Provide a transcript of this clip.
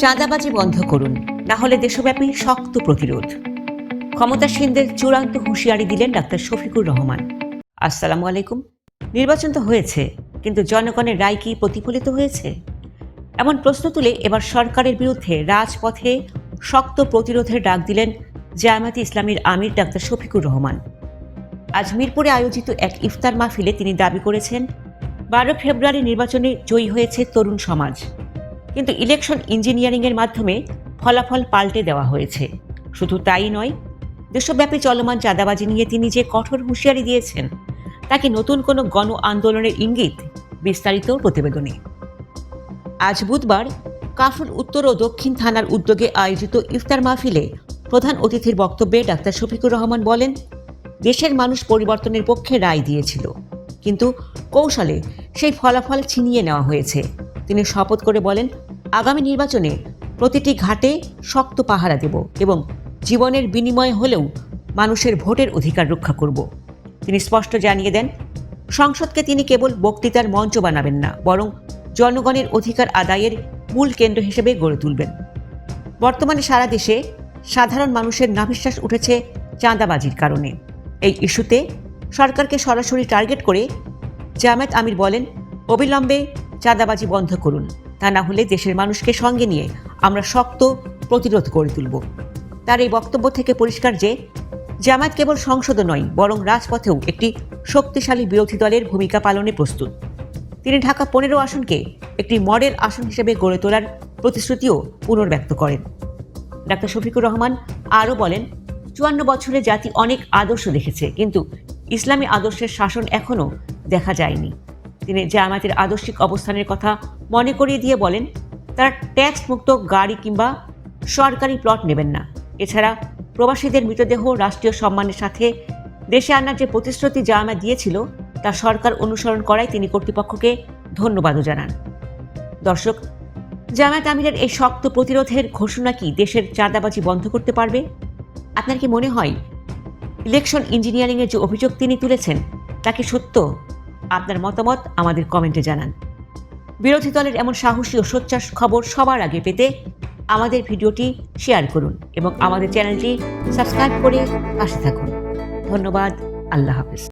চাঁদাবাজি বন্ধ করুন, না হলে দেশব্যাপী শক্ত প্রতিরোধ। ক্ষমতাসীনদের চূড়ান্ত হুঁশিয়ারি দিলেন ডাক্তার শফিকুর রহমান। আসসালামু আলাইকুম। নির্বাচন তো হয়েছে, কিন্তু জনগণের রায় কি প্রতিফলিত হয়েছে? এমন প্রশ্ন তুলে এবার সরকারের বিরুদ্ধে রাজপথে শক্ত প্রতিরোধের ডাক দিলেন জামায়াতে ইসলামীর আমির ডাক্তার শফিকুর রহমান। আজ মিরপুরে আয়োজিত এক ইফতার মাহফিলে তিনি দাবি করেছেন, 12 ফেব্রুয়ারি নির্বাচনে জয়ী হয়েছে তরুণ সমাজ, কিন্তু ইলেকশন ইঞ্জিনিয়ারিংয়ের মাধ্যমে ফলাফল পাল্টে দেওয়া হয়েছে। শুধু তাই নয়, দেশব্যাপী চলমান চাঁদাবাজি নিয়ে তিনি যে কঠোর হুঁশিয়ারি দিয়েছেন, তাকে নতুন কোনো গণ আন্দোলনের ইঙ্গিত। বিস্তারিত প্রতিবেদনে। আজ বুধবার কাফরুল উত্তর ও দক্ষিণ থানার উদ্যোগে আয়োজিত ইফতার মাহফিলে প্রধান অতিথির বক্তব্যে ডাক্তার শফিকুর রহমান বলেন, দেশের মানুষ পরিবর্তনের পক্ষে রায় দিয়েছিল, কিন্তু কৌশলে সেই ফলাফল ছিনিয়ে নেওয়া হয়েছে। তিনি শপথ করে বলেন, আগামী নির্বাচনে প্রতিটি ঘাটে শক্ত পাহারা দেব এবং জীবনের বিনিময়ে হলেও মানুষের ভোটের অধিকার রক্ষা করব। তিনি স্পষ্ট জানিয়ে দেন, সংসদকে তিনি কেবল বক্তৃতার মঞ্চ বানাবেন না, বরং জনগণের অধিকার আদায়ের মূল কেন্দ্র হিসেবে গড়ে তুলবেন। বর্তমানে সারা দেশে সাধারণ মানুষের নাভিশ্বাস উঠেছে চাঁদাবাজির কারণে। এই ইস্যুতে সরকারকে সরাসরি টার্গেট করে জামায়াত আমির বলেন, অবিলম্বে চাঁদাবাজি বন্ধ করুন, তা না হলে দেশের মানুষকে সঙ্গে নিয়ে আমরা শক্ত প্রতিরোধ গড়ে তুলব। তার এই বক্তব্য থেকে পরিষ্কার যে জামায়াত কেবল সংসদও নয়, বরং রাজপথেও একটি শক্তিশালী বিরোধী দলের ভূমিকা পালনে প্রস্তুত। তিনি ঢাকা 15 আসনকে একটি মডেল আসন হিসেবে গড়ে তোলার প্রতিশ্রুতিও পুনর্ব্যক্ত করেন। ডাক্তার শফিকুর রহমান আরও বলেন, 54 বছরে জাতি অনেক আদর্শ দেখেছে, কিন্তু ইসলামী আদর্শের শাসন এখনও দেখা যায়নি। তিনি জামায়াতের আদর্শিক অবস্থানের কথা মনে করিয়ে দিয়ে বলেন, তারা ট্যাক্স মুক্ত গাড়ি কিংবা সরকারি প্লট নেবেন না। এছাড়া প্রবাসীদের মৃতদেহ রাষ্ট্রীয় সম্মানের সাথে দেশে আনার যে প্রতিশ্রুতি জামায়াত দিয়েছিল, তা সরকার অনুসরণ করায় তিনি কর্তৃপক্ষকে ধন্যবাদও জানান। দর্শক, জামায়াত আমিরের এই শক্ত প্রতিরোধের ঘোষণা কি দেশের চাঁদাবাজি বন্ধ করতে পারবে? আপনার কি মনে হয় ইলেকশন ইঞ্জিনিয়ারিংয়ের যে অভিযোগ তিনি তুলেছেন, তা কি সত্য? আপনার মতামত আমাদের কমেন্টে জানান। বিরোধী দলের এমন সাহসী ও সোচ্চার খবর সবার আগে পেতে আমাদের ভিডিওটি শেয়ার করুন এবং আমাদের চ্যানেলটি সাবস্ক্রাইব করে পাশে থাকুন। ধন্যবাদ। আল্লাহ হাফেজ।